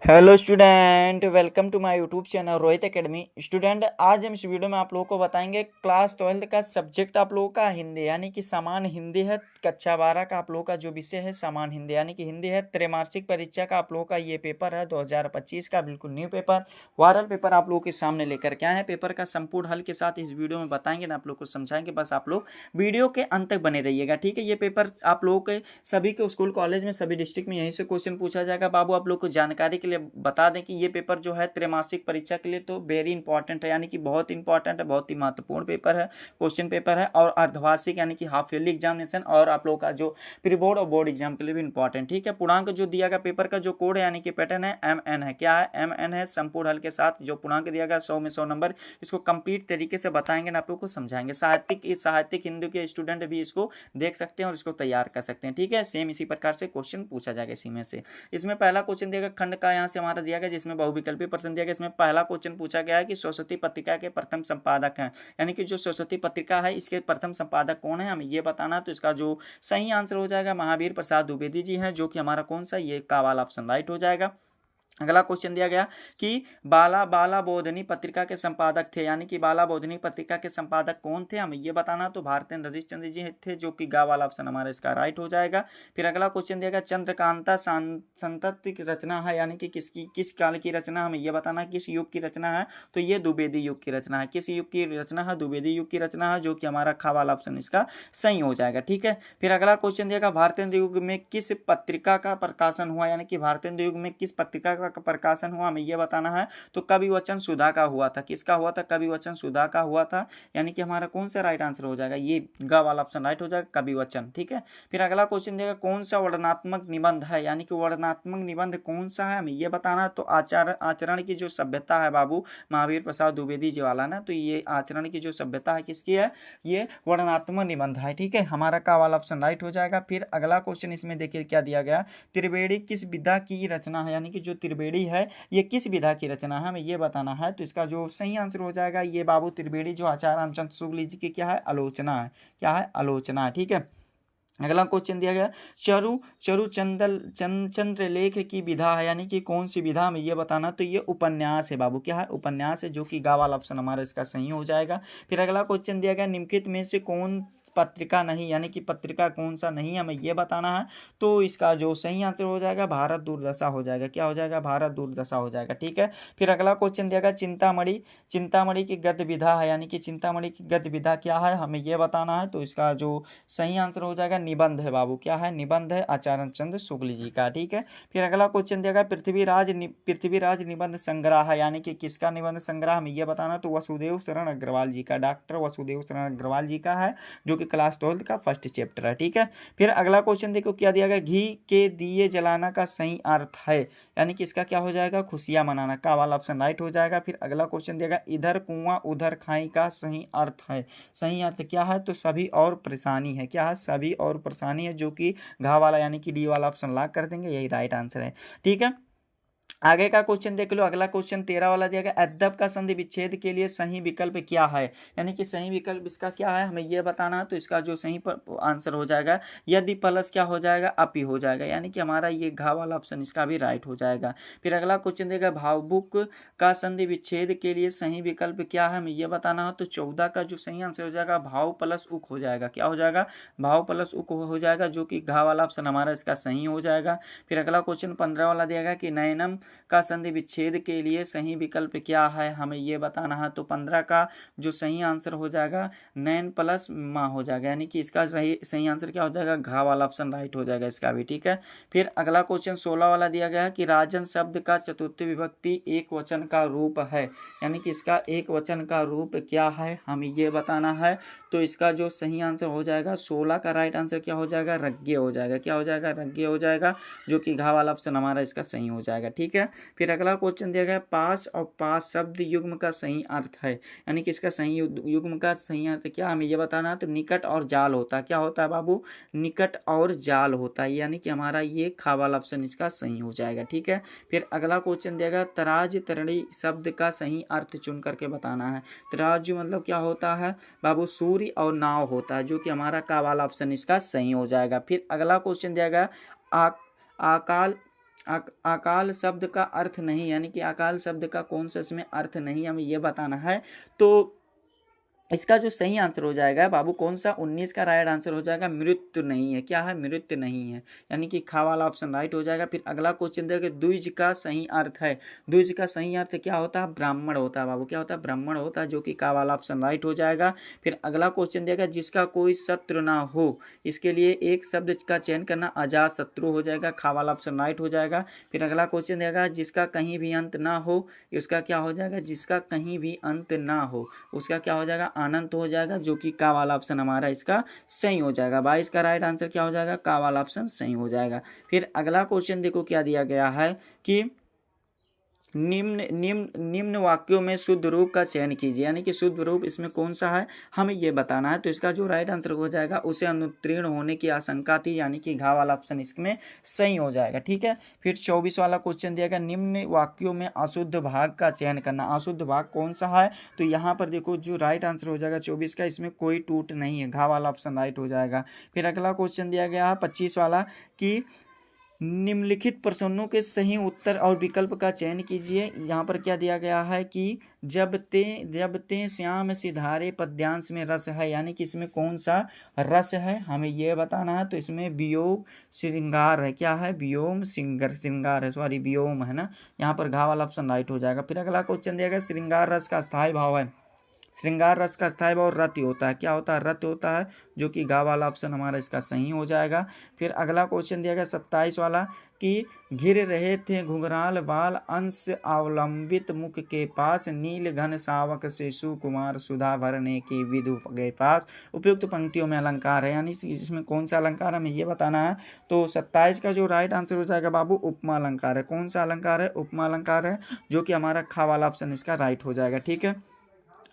Hello student, welcome to my YouTube channel Rohit academy. Student, आज हम इस वीडियो में आप लोगों को बताएंगे क्लास 12 का सब्जेक्ट आप लोगों का हिंदी यानी कि समान हिंदी है। कक्षा 12 का आप लोगों का जो विषय है समान हिंदी यानी कि हिंदी है। त्रैमासिक परीक्षा का आप लोगों का ये पेपर है 2025 का, बिल्कुल न्यू पेपर, वायरल पेपर आप लोगों के सामने लेकर के आए हैं। पेपर का संपूर्ण हल के साथ इस वीडियो में बताएंगे ना, आप लोग को समझाएंगे। बस आप लोग वीडियो के अंत तक बने रहिएगा, ठीक है। ये पेपर आप लोगों के सभी के स्कूल कॉलेज में सभी डिस्ट्रिक्ट में यहीं से क्वेश्चन पूछा जाएगा। बाबू आप लोग को जानकारी के लिए बता दें कि ये पेपर जो है त्रैमासिक परीक्षा के लिए तो वेरी इंपॉर्टेंट है, यानी कि बहुत इंपॉर्टेंट है, बहुत ही महत्वपूर्ण पेपर है, क्वेश्चन पेपर है। और अर्धवार्षिक यानी कि हाफ ईयरली एग्जामिनेशन और आप लोग का जो प्री बोर्ड और बोर्ड एग्जाम के लिए भी इंपॉर्टेंट, ठीक है। पूर्णांक जो दिया गया पेपर का जो कोड है यानी कि पैटर्न है MN है। क्या है? MN है। संपूर्ण हल के साथ जो पूर्णांक दिया गया 100 में 100 नंबर, इसको कंप्लीट तरीके से बताएंगे ना, आप लोग को समझाएंगे। साहित्यिक हिंदी के स्टूडेंट भी इसको देख सकते हैं और इसको तैयार कर सकते हैं, ठीक है। सेम इसी प्रकार से क्वेश्चन पूछा जाएगा इसी में से। इसमें पहला क्वेश्चन दिया गया खंड का, यहाँ से हमारा दिया गया जिसमें बहुविकल्पी प्रश्न दिया गया। इसमें पहला क्वेश्चन पूछा गया है कि सरस्वती पत्रिका के प्रथम संपादक हैं, यानी कि जो सरस्वती पत्रिका है इसके प्रथम संपादक कौन है, हमें ये बताना। तो इसका जो सही आंसर हो जाएगा महावीर प्रसाद द्विवेदी जी हैं, जो कि हमारा कौन सा, ये का वाला ऑप्शन राइट हो जाएगा। अगला क्वेश्चन दिया गया कि बाला बोधनी पत्रिका के संपादक थे, यानी कि बाला बोधनी पत्रिका के संपादक कौन थे, हमें ये बताना। तो भारतेंद्र हरिश्चंद्र जी थे, जो कि गा वाला ऑप्शन हमारा इसका राइट हो जाएगा। फिर अगला क्वेश्चन दिया गया चंद्रकांता संतति की रचना है, यानी कि किस काल की रचना, हमें ये बताना किस युग की रचना है। तो ये द्विवेदी युग की रचना है। किस युग की रचना है? द्विवेदी युग की रचना है, जो कि हमारा खा वाला ऑप्शन इसका सही हो जाएगा, ठीक है। फिर अगला क्वेश्चन दिया गया भारतेंद्र युग में किस पत्रिका का प्रकाशन हुआ, यानी कि भारतेंद्र युग में किस पत्रिका का प्रकाशन हुआ, हमें यह बताना है। तो कवि वचन सुधा का हुआ था। किसका हुआ था? कवि वचन सुधा का हुआ था, यानी कि हमारा कौन सा राइट आंसर हो जाएगा, ये ग वाला ऑप्शन राइट हो जाएगा, कवि वचन, ठीक है। फिर अगला क्वेश्चन देगा कौन सा वर्णनात्मक निबंध है, यानी कि वर्णनात्मक निबंध कौन सा है, हमें यह बताना। तो आचरण की जो सभ्यता है बाबू, महावीर प्रसाद द्विवेदी जी वाला ना, तो ये आचरण की जो सभ्यता है किसकी है, ये वर्णनात्मक निबंध है, ठीक है। हमारा का वाला ऑप्शन राइट हो जाएगा। फिर अगला क्वेश्चन इसमें देखिए क्या दिया गया, त्रिवेणी किस विधा की रचना है, यानी कि जो त्रिवेणी है ये किस विधा की रचना है, हमें ये बताना है। तो इसका जो सही आंसर हो जाएगा ये बाबू त्रिवेणी जो आचार्य रामचंद्र शुक्ल जी की क्या है, आलोचना है। क्या है? आलोचना है, ठीक है। अगला क्वेश्चन दिया गया चंद्रलेख की विधा है, यानी कि कौन सी विधा में ये बताना। तो ये उपन्यास है बाबू। क्या है? उपन्यास है, जो कि गा वाला ऑप्शन हमारा इसका सही हो जाएगा। फिर अगला क्वेश्चन दिया गया निम्नलिखित में से कौन पत्रिका नहीं, यानी कि पत्रिका कौन सा नहीं, हमें ये बताना है। तो इसका जो सही आंसर हो जाएगा भारत दूरदशा हो जाएगा। क्या हो जाएगा? भारत दूरदशा हो जाएगा, ठीक है। फिर अगला क्वेश्चन दिया गया चिंतामणि की गद्य विधा है, यानी कि चिंतामणि की गद्य विधा क्या है, हमें ये बताना है। तो इसका जो सही आंसर हो जाएगा निबंध है बाबू। क्या है? निबंध है आचार्य चंद्र शुक्ल जी का, ठीक है। फिर अगला क्वेश्चन दिया गया पृथ्वीराज निबंध संग्रह है, यानी कि किसका निबंध संग्रह, हमें यह बताना। तो वसुदेव शरण अग्रवाल जी का, डॉक्टर वसुदेव शरण अग्रवाल जी का है, जो कि क्लास 12 का फर्स्ट चैप्टर है, ठीक है। फिर अगला क्वेश्चन देखो क्या दिया गया, घी के दिए जलाना का सही अर्थ है, यानी कि इसका क्या हो जाएगा, खुशियां मनाना, का वाला ऑप्शन राइट हो जाएगा। फिर अगला क्वेश्चन दिया गया इधर कुआं उधर खाई का सही अर्थ है, सही अर्थ क्या है। तो सभी और परेशानी है। क्या है? सभी और परेशानी है, जो कि घा वाला यानी कि डी वाला ऑप्शन लॉक कर देंगे, यही राइट आंसर है, ठीक है। आगे का क्वेश्चन देख लो। अगला क्वेश्चन 13 वाला दिया गया अद्यप का संधि विच्छेद के लिए सही विकल्प क्या है, यानी कि सही विकल्प इसका क्या है, हमें यह बताना है। तो इसका जो सही आंसर हो जाएगा यदि प्लस क्या हो जाएगा, अपी हो जाएगा, यानी कि हमारा ये घा वाला ऑप्शन इसका भी राइट हो जाएगा। फिर अगला क्वेश्चन देगा भावुक का संधि विच्छेद के लिए सही विकल्प क्या है, हमें यह बताना है। तो 14 का जो सही आंसर हो जाएगा भाव प्लस उक हो जाएगा। क्या हो जाएगा? भाव प्लस उक हो जाएगा, जो कि घा वाला ऑप्शन हमारा इसका सही हो जाएगा। फिर अगला क्वेश्चन 15 वाला दिया गया कि नयनम का संधि विच्छेद के लिए सही विकल्प क्या है, हमें यह बताना है। तो 15 का जो सही आंसर हो जाएगा नैन प्लस माँ हो जाएगा, यानी कि इसका सही आंसर क्या हो जाएगा, घा वाला ऑप्शन राइट हो जाएगा इसका भी, ठीक है। फिर अगला क्वेश्चन 16 वाला दिया गया है कि राजन शब्द का चतुर्थी विभक्ति एक वचन का रूप है, यानी कि इसका एक वचन का रूप क्या है, हमें यह बताना है। तो इसका जो सही आंसर हो जाएगा 16 का राइट आंसर क्या हो जाएगा, रज्ञ हो जाएगा। क्या हो जाएगा? रज्ञ हो जाएगा, जो कि घा वाला ऑप्शन हमारा इसका सही हो जाएगा, ठीक है। फिर अगला क्वेश्चन दिया गया पास और पास शब्द युग्म का सही अर्थ है, यानी कि इसका सही युग्म का सही अर्थ क्या, हमें यह बताना है। तो निकट और जाल होता है। क्या होता है बाबू? निकट और जाल होता है, यानी कि हमारा ये खा वाला ऑप्शन इसका सही हो जाएगा, ठीक है। फिर अगला क्वेश्चन दिया गया तराज तरणी शब्द का सही अर्थ चुन करके बताना है। तराजू मतलब क्या होता है बाबू? सूर्य और नाव होता है, जो कि हमारा का वाला ऑप्शन इसका सही हो जाएगा। फिर अगला क्वेश्चन दिया गया आकाल अकाल शब्द का अर्थ नहीं, यानी कि अकाल शब्द का कौन सा इसमें अर्थ नहीं हमें ये बताना है। तो इसका जो सही आंसर हो जाएगा बाबू कौन सा, 19 का राइट आंसर हो जाएगा मृत्यु नहीं है। क्या है, मृत्यु नहीं है, यानी कि खा वाला ऑप्शन राइट हो जाएगा। फिर अगला क्वेश्चन देखिए, द्विज का सही अर्थ है। द्विज का सही अर्थ क्या होता है, ब्राह्मण होता है बाबू, क्या होता है, ब्राह्मण होता है, जो कि का वाला ऑप्शन राइट हो जाएगा। फिर अगला क्वेश्चन देगा, जिसका कोई शत्रु ना हो, इसके लिए एक शब्द का चयन करना, अजात शत्रु हो जाएगा, खा वाला ऑप्शन राइट हो जाएगा। फिर अगला क्वेश्चन देगा, जिसका कहीं भी अंत ना हो, उसका क्या हो जाएगा, जिसका कहीं भी अंत ना हो उसका क्या हो जाएगा, अनंत हो जाएगा, जो कि का वाला ऑप्शन हमारा इसका सही हो जाएगा। 22 का राइट आंसर क्या हो जाएगा, का वाला ऑप्शन सही हो जाएगा। फिर अगला क्वेश्चन देखो क्या दिया गया है कि निम्न निम्न निम्न वाक्यों में शुद्ध रूप का चयन कीजिए, यानी कि शुद्ध रूप इसमें कौन सा है हमें ये बताना है। तो इसका जो राइट आंसर हो जाएगा, उसे अनुत्तीर्ण होने की आशंका थी, यानी कि घा वाला ऑप्शन इसमें सही हो जाएगा। ठीक है, फिर 24 वाला क्वेश्चन दिया गया, निम्न वाक्यों में अशुद्ध भाग का चयन करना। अशुद्ध भाग कौन सा है, तो यहाँ पर देखो जो राइट आंसर हो जाएगा 24 का, इसमें कोई टूट नहीं है, घा वाला ऑप्शन राइट हो जाएगा। फिर अगला क्वेश्चन दिया गया है 25 वाला कि निम्नलिखित प्रश्नों के सही उत्तर और विकल्प का चयन कीजिए। यहाँ पर क्या दिया गया है कि जब ते श्याम सिधारे पद्यांश में रस है, यानी कि इसमें कौन सा रस है हमें ये बताना है। तो इसमें वियोग श्रृंगार है, क्या है, वियोम श्रृंगार है, सॉरी वियोम है ना, यहाँ पर घा वाला ऑप्शन राइट हो जाएगा। फिर अगला क्वेश्चन दिया गया, श्रृंगार रस का स्थायी भाव है। श्रृंगार रस का स्थायी भाव रति होता है, क्या होता है, रति होता है, जो कि गा वाला ऑप्शन हमारा इसका सही हो जाएगा। फिर अगला क्वेश्चन दिया गया 27 वाला कि घिर रहे थे घुंघराल बाल अंश अवलंबित मुख के पास, नील घन सावक से सुकुमार सुधा भरने के विधु के पास। उपयुक्त पंक्तियों में अलंकार है, यानी इसमें कौन सा अलंकार हमें ये बताना है। तो 27 का जो राइट आंसर हो जाएगा बाबू उपमा अलंकार है। कौन सा अलंकार है, उपमा अलंकार है, जो कि हमारा खा वाला ऑप्शन इसका राइट हो जाएगा। ठीक है,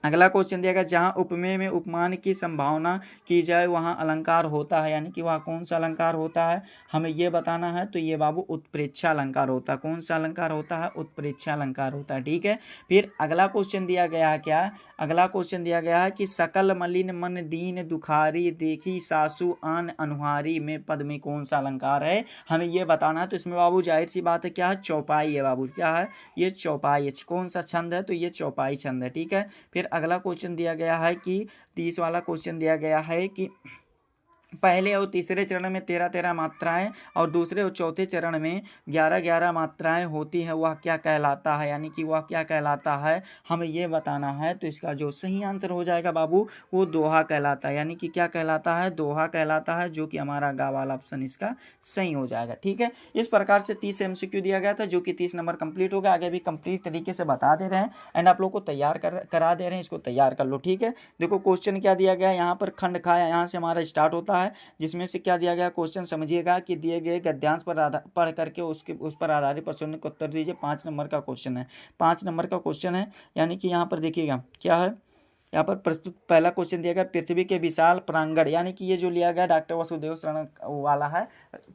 अगला क्वेश्चन दिया गया, जहाँ उपमेय में उपमान की संभावना की जाए वहाँ अलंकार होता है, यानी कि वहाँ कौन सा अलंकार होता है हमें ये बताना है। तो ये बाबू उत्प्रेक्षा अलंकार होता है। कौन सा अलंकार होता है, उत्प्रेक्षा अलंकार होता है। ठीक है, फिर अगला क्वेश्चन दिया गया है क्या, अगला क्वेश्चन दिया गया है कि सकल मलिन मन दीन दुखारी देखी सासु आन अनुहारी में पद में कौन सा अलंकार है हमें ये बताना है। तो इसमें बाबू जाहिर सी बात है क्या है, चौपाई है बाबू, क्या है, ये चौपाई है। कौन सा छंद है, तो ये चौपाई छंद है। ठीक है, फिर अगला क्वेश्चन दिया गया है कि 30 वाला क्वेश्चन दिया गया है कि पहले और तीसरे चरण में 13-13 मात्राएं और दूसरे और चौथे चरण में 11-11 मात्राएं होती हैं, वह क्या कहलाता है, यानी कि वह क्या कहलाता है हमें ये बताना है। तो इसका जो सही आंसर हो जाएगा बाबू वो दोहा कहलाता है, यानी कि क्या कहलाता है, दोहा कहलाता है, जो कि हमारा गा वाला ऑप्शन इसका सही हो जाएगा। ठीक है, इस प्रकार से 30 MCQ दिया गया था, जो कि 30 नंबर कंप्लीट हो गया। आगे भी कंप्लीट तरीके से बता दे रहे हैं एंड आप लोग को तैयार करा दे रहे हैं, इसको तैयार कर लो। ठीक है, देखो क्वेश्चन क्या दिया गया है, यहाँ पर खंड खा यहाँ से हमारा स्टार्ट होता है, जिसमें से क्या दिया गया क्वेश्चन समझिएगा कि दिए गए गद्यांश पर पढ़ करके उस पर आधारित प्रश्न को उत्तर दीजिए। 5 नंबर का क्वेश्चन है, 5 नंबर का क्वेश्चन है, यानी कि यहाँ पर देखिएगा क्या है, यहाँ पर प्रस्तुत पहला क्वेश्चन दिया गया, पृथ्वी के विशाल प्रांगण, यानी कि ये जो लिया गया डॉक्टर वसुदेव शरण वाला है,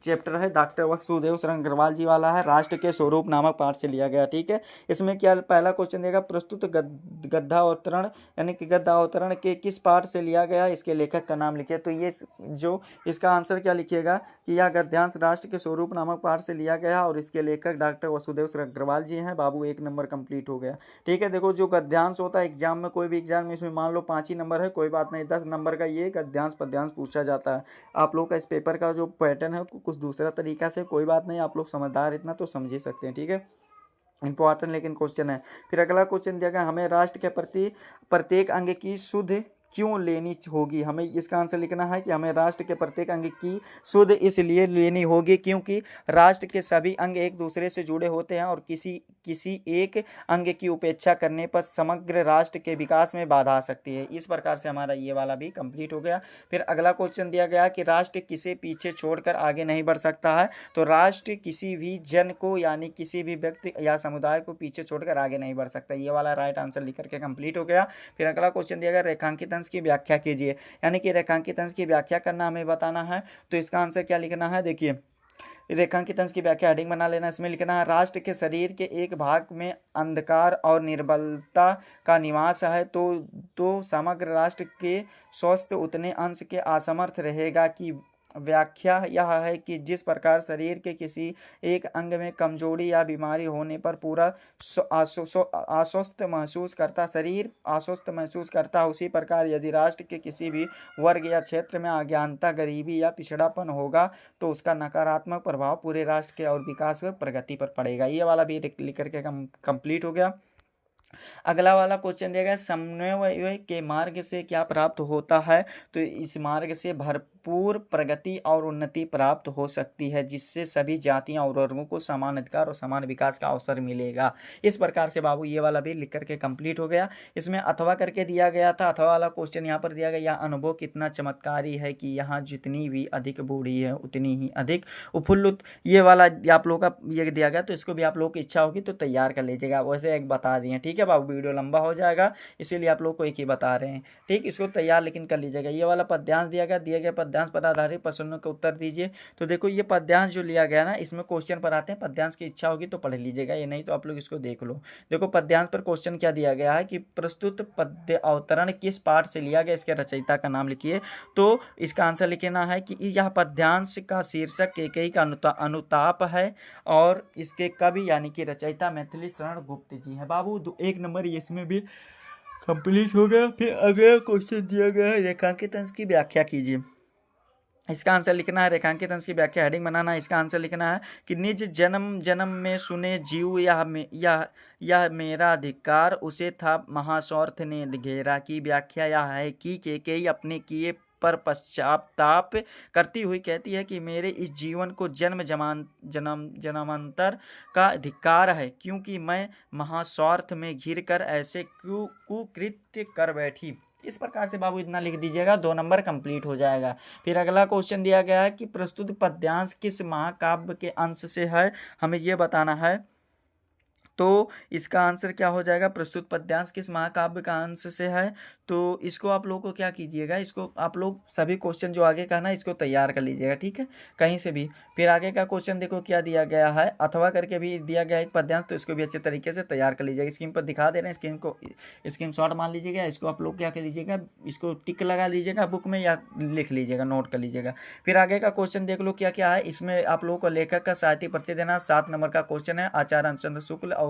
चैप्टर है डॉक्टर वसुदेव शरण अग्रवाल जी वाला है, राष्ट्र के स्वरूप नामक पाठ से लिया गया। ठीक है, इसमें क्या पहला क्वेश्चन देगा, प्रस्तुत गद्या अवतरण, यानी कि गद्या अवतरण के किस पाठ से लिया गया, इसके लेखक का नाम लिखे। तो ये जो इसका आंसर क्या लिखिएगा कि यह गद्यांश राष्ट्र के स्वरूप नामक पाठ से लिया गया और इसके लेखक डॉक्टर वसुदेव शरण अग्रवाल जी हैं। बाबू 1 नंबर कंप्लीट हो गया। ठीक है, देखो जो गद्यांश होता है एग्जाम में, कोई भी एग्जाम में मान लो 5 ही नंबर है, कोई बात नहीं, 10 नंबर का ये गद्यांश पद्यांश पूछा जाता है। आप लोग का इस पेपर का जो पैटर्न है कुछ दूसरा तरीका से, कोई बात नहीं, आप लोग समझदार इतना तो समझ ही सकते हैं। ठीक है, इंपॉर्टेंट लेकिन क्वेश्चन है। फिर अगला क्वेश्चन दिया गया, हमें राष्ट्र के प्रति प्रत्येक अंग की शुद्ध क्यों लेनी होगी। हमें इसका आंसर लिखना है कि हमें राष्ट्र के प्रत्येक अंग की शुद्ध इसलिए लेनी होगी क्योंकि राष्ट्र के सभी अंग एक दूसरे से जुड़े होते हैं और किसी एक अंग की उपेक्षा करने पर समग्र राष्ट्र के विकास में बाधा आ सकती है। इस प्रकार से हमारा ये वाला भी कंप्लीट हो गया। फिर अगला क्वेश्चन दिया गया कि राष्ट्र किसे पीछे छोड़कर आगे नहीं बढ़ सकता है। तो राष्ट्र किसी भी जन को, यानी किसी भी व्यक्ति या समुदाय को पीछे छोड़कर आगे नहीं बढ़ सकता। ये वाला राइट आंसर लिख करके कंप्लीट हो गया। फिर अगला क्वेश्चन दिया गया, रेखांकित अंश की व्याख्या कीजिए, यानी कि रेखांकित अंश की व्याख्या करना हमें बताना है। तो इसका आंसर क्या लिखना है, देखिए रेखांकित अंश की व्याख्या हेडिंग बना लेना, इसमें लिखना है राष्ट्र के शरीर के एक भाग में अंधकार और निर्बलता का निवास है तो समग्र राष्ट्र के स्वस्थ उतने अंश के असमर्थ रहेगा कि व्याख्या यह है कि जिस प्रकार शरीर के किसी एक अंग में कमजोरी या बीमारी होने पर पूरा आश्वस्त महसूस करता शरीर आश्वस्त महसूस करता, उसी प्रकार यदि राष्ट्र के किसी भी वर्ग या क्षेत्र में अज्ञानता, गरीबी या पिछड़ापन होगा तो उसका नकारात्मक प्रभाव पूरे राष्ट्र के और विकास व प्रगति पर पड़ेगा। ये वाला भी लिख करके कंप्लीट हो गया। अगला वाला क्वेश्चन दिया गया, समन्वय के मार्ग से क्या प्राप्त होता है? तो इस मार्ग से भरपूर प्रगति और उन्नति प्राप्त हो सकती है, जिससे सभी जातियां और वर्गों को समान अधिकार और समान विकास का अवसर मिलेगा। इस प्रकार से बाबू ये वाला भी लिख करके कंप्लीट हो गया। इसमें अथवा करके दिया गया था, अथवा वाला क्वेश्चन यहाँ पर दिया गया, यह अनुभव कितना चमत्कारी है कि यहाँ जितनी भी अधिक बूढ़ी है उतनी ही अधिक उफुल्लुत। ये वाला आप लोगों का ये दिया गया, तो इसको भी आप लोगों की इच्छा होगी तो तैयार कर लीजिएगा। वैसे एक बता दिए, ठीक है बाबू, वीडियो लंबा हो जाएगा इसीलिए आप लोग को एक ही बता रहे हैं, ठीक। इसको तैयार लेकिन कर लीजिएगा। ये वाला पद्यांश दिया गया, दिए गए पद्यांश पर आधारित प्रश्नों का उत्तर दीजिए। तो देखो ये पद्यांश जो लिया गया ना, इसमें क्वेश्चन पर आते हैं, पद्यांश की इच्छा होगी तो पढ़ लीजिएगा, ये नहीं तो आप लोग इसको देख लो। देखो पद्यांश पर क्वेश्चन क्या दिया गया है कि प्रस्तुत पद्य अवतरण किस पाठ से लिया गया, इसके रचयिता का नाम लिखिए। तो इसका आंसर लिखना है कि यह पद्यांश का शीर्षक केकई का अनुताप है और इसके कवि यानी कि रचयिता मैथिली शरण गुप्त जी हैं। बाबू 1 नंबर इसमें भी कंप्लीट हो गया। फिर अगला क्वेश्चन दिया गया है, रेखांकित अंश की व्याख्या कीजिए। इसका आंसर लिखना है, रेखांकित अंश की व्याख्या हेडिंग बनाना है। इसका आंसर लिखना है कि निज जन्म जन्म में सुने जीव यह मेरा अधिकार, उसे था महासौर्थ ने घेरा। की व्याख्या यह है कि केकई अपने किए पर पश्चाताप करती हुई कहती है कि मेरे इस जीवन को जन्मांतर का अधिकार है, क्योंकि मैं महास्वार्थ में घिर कर ऐसे कुकृत्य कर बैठी। इस प्रकार से बाबू इतना लिख दीजिएगा, 2 नंबर कंप्लीट हो जाएगा। फिर अगला क्वेश्चन दिया गया है कि प्रस्तुत पद्यांश किस महाकाव्य के अंश से है, हमें यह बताना है। तो इसका आंसर क्या हो जाएगा, प्रस्तुत पद्यांश किस महाकाव्य का अंश से है। तो इसको आप लोग को क्या कीजिएगा, इसको आप लोग सभी क्वेश्चन जो आगे का ना इसको तैयार कर लीजिएगा, ठीक है, कहीं से भी। फिर आगे का क्वेश्चन देखो क्या दिया गया है, अथवा करके भी दिया गया एक पद्यांश, तो इसको भी अच्छे तरीके से तैयार कर लीजिएगा। स्क्रीन पर दिखा दे रहे हैं, स्क्रीन को स्क्रीनशॉट मान लीजिएगा। इसको आप लोग क्या कर लीजिएगा, इसको टिक लगा लीजिएगा बुक में या लिख लीजिएगा, नोट कर लीजिएगा। फिर आगे का क्वेश्चन देख लो क्या क्या है। इसमें आप लोगों को लेखक का साहित्य परिचय देना, 7 नंबर का क्वेश्चन है। आचार्य रामचंद्र शुक्ल और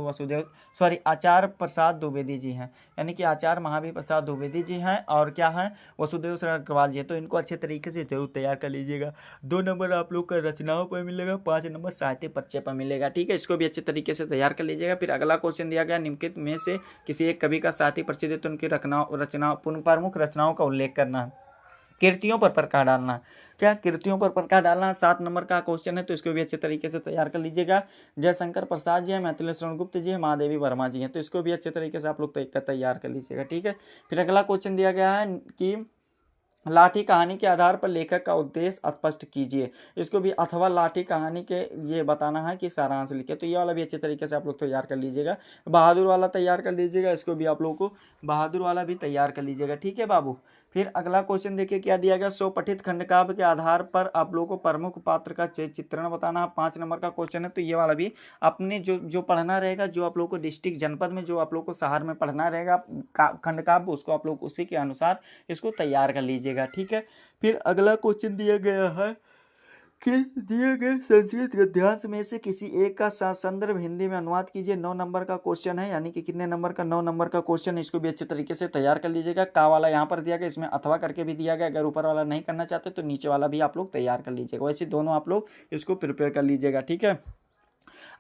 आचार्य प्रसाद द्विवेदी जी हैं, यानी कि आचार्य महावीर प्रसाद द्विवेदी जी हैं और क्या है, वसुदेव शरण अग्रवाल जी। तो इनको अच्छे तरीके से जरूर तैयार कर लीजिएगा। 2 नंबर आप लोग का रचनाओं पर मिलेगा, 5 नंबर साहित्य परिचय पर मिलेगा, ठीक है। इसको भी अच्छे तरीके से तैयार कर लीजिएगा। फिर अगला क्वेश्चन दिया गया, निम्नलिखित में से किसी एक कवि का साहित्य परिचय दे तो उनकी प्रमुख रचनाओं का उल्लेख करना है। कृतियों पर प्रकाश डालना, क्या कृतियों पर प्रकाश डालना 7 नंबर का क्वेश्चन है, तो इसको भी अच्छे तरीके से तैयार कर लीजिएगा। जयशंकर प्रसाद जी है, मैथिली शरण गुप्त जी है, महादेवी वर्मा जी हैं, तो इसको भी अच्छे तरीके से आप लोग तैयार कर लीजिएगा, ठीक है। फिर अगला क्वेश्चन दिया गया है कि लाठी कहानी के आधार पर लेखक का उद्देश्य स्पष्ट कीजिए। इसको भी अथवा लाठी कहानी के ये बताना है कि सारांश लिखे, तो ये वाला भी अच्छे तरीके से आप लोग तैयार कर लीजिएगा। बहादुर वाला तैयार कर लीजिएगा, इसको भी आप लोग को बहादुर वाला भी तैयार कर लीजिएगा, ठीक है बाबू। फिर अगला क्वेश्चन देखिए क्या दिया गया, स्वपठित खंडकाव्य के आधार पर आप लोगों को प्रमुख पात्र का चित्रण बताना, 5 नंबर का क्वेश्चन है। तो ये वाला भी अपने जो पढ़ना रहेगा, जो आप लोग को डिस्ट्रिक्ट जनपद में जो आप लोग को शहर में पढ़ना रहेगा खंडकाव्य, उसको आप लोग उसी के अनुसार इसको तैयार कर लीजिएगा, ठीक है। फिर अगला क्वेश्चन दिया गया है कि दिए गए संस्कृत गद्यांश में से किसी एक का संदर्भ हिंदी में अनुवाद कीजिए। 9 नंबर का क्वेश्चन है, यानी कि कितने नंबर का, 9 नंबर का क्वेश्चन है। इसको भी अच्छे तरीके से तैयार कर लीजिएगा। का वाला यहाँ पर दिया गया, इसमें अथवा करके भी दिया गया। अगर ऊपर वाला नहीं करना चाहते तो नीचे वाला भी आप लोग तैयार कर लीजिएगा। वैसे दोनों आप लोग इसको प्रिपेयर कर लीजिएगा, ठीक है।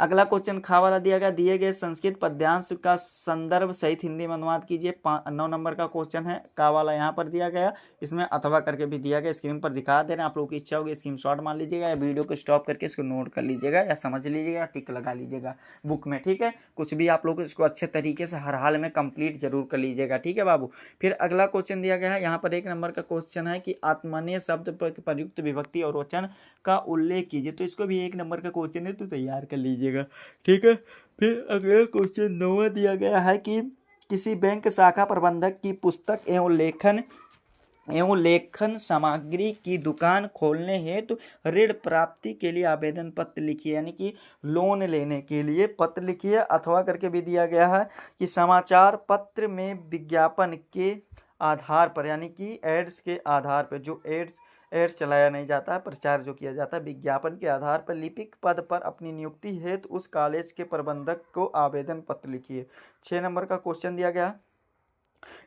अगला क्वेश्चन खा वाला दिया गया, दिए गए संस्कृत पद्यांश का संदर्भ सहित हिंदी में अनुवाद कीजिए। 9 नंबर का क्वेश्चन है। का वाला यहाँ पर दिया गया, इसमें अथवा करके भी दिया गया, स्क्रीन पर दिखा दे रहे हैं। आप लोगों की इच्छा होगी स्क्रीनशॉट मान लीजिएगा या वीडियो को स्टॉप करके इसको नोट कर लीजिएगा या समझ लीजिएगा, टिक लगा लीजिएगा बुक में, ठीक है। कुछ भी आप लोग इसको अच्छे तरीके से हर हाल में कंप्लीट जरूर कर लीजिएगा, ठीक है बाबू। फिर अगला क्वेश्चन दिया गया है, यहाँ पर 1 नंबर का क्वेश्चन है कि आत्मनेय शब्द पर प्रयुक्त विभक्ति और वचन का उल्लेख कीजिए। तो इसको भी 1 नंबर का क्वेश्चन है, तो तैयार कर लीजिएगा, ठीक है। फिर अगला क्वेश्चन 9 दिया गया है कि किसी बैंक शाखा प्रबंधक की पुस्तक एवं लेखन सामग्री की दुकान खोलने हेतु ऋण प्राप्ति के लिए आवेदन पत्र लिखिए, यानी कि लोन लेने के लिए पत्र लिखिए। अथवा करके भी दिया गया है कि समाचार पत्र में विज्ञापन के आधार पर, यानी कि एड्स के आधार पर, जो एड्स एड्स चलाया नहीं जाता है, प्रचार जो किया जाता है विज्ञापन के आधार पर। लिपिक पद पर अपनी नियुक्ति हेतु उस कॉलेज के प्रबंधक को आवेदन पत्र लिखिए। 6 नंबर का क्वेश्चन दिया गया,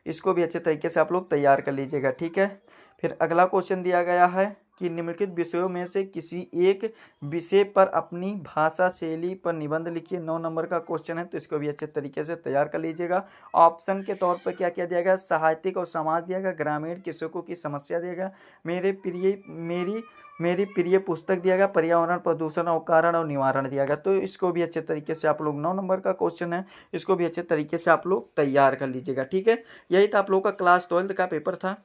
इसको भी अच्छे तरीके से आप लोग तैयार कर लीजिएगा, ठीक है। फिर अगला क्वेश्चन दिया गया है कि निम्नलिखित विषयों में से किसी एक विषय पर अपनी भाषा शैली पर निबंध लिखिए। 9 नंबर का क्वेश्चन है, तो इसको भी अच्छे तरीके से तैयार कर लीजिएगा। ऑप्शन के तौर पर क्या क्या दिया गया, साहित्यिक और समाज दिया गया, ग्रामीण कृषकों की समस्या दिया गया, मेरी प्रिय पुस्तक दिया गया, पर्यावरण प्रदूषण और कारण और निवारण दिया गया। तो इसको भी अच्छे तरीके से आप लोग 9 नंबर का क्वेश्चन है, इसको भी अच्छे तरीके से आप लोग तैयार कर लीजिएगा, ठीक है। यही था आप लोग का क्लास 12 का पेपर था,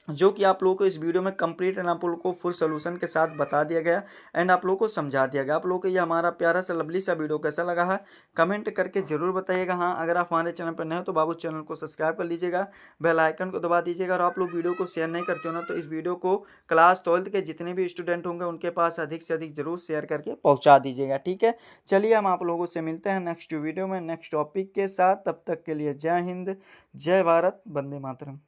जो कि आप लोगों को इस वीडियो में कंप्लीट एंड आप लोगों को फुल सोल्यूशन के साथ बता दिया गया एंड आप लोगों को समझा दिया गया। आप लोगों को ये हमारा प्यारा सा लवली सा वीडियो कैसा लगा है कमेंट करके जरूर बताइएगा। हाँ, अगर आप हमारे चैनल पर नए हो तो बाबू चैनल को सब्सक्राइब कर लीजिएगा, बेल आइकन को दबा दीजिएगा। और आप लोग वीडियो को शेयर नहीं करते हो ना, तो इस वीडियो को क्लास 12 के जितने भी स्टूडेंट होंगे उनके पास अधिक से अधिक जरूर शेयर करके पहुँचा दीजिएगा, ठीक है। चलिए हम आप लोगों से मिलते हैं नेक्स्ट वीडियो में नेक्स्ट टॉपिक के साथ। तब तक के लिए जय हिंद, जय भारत, वंदे मातरम।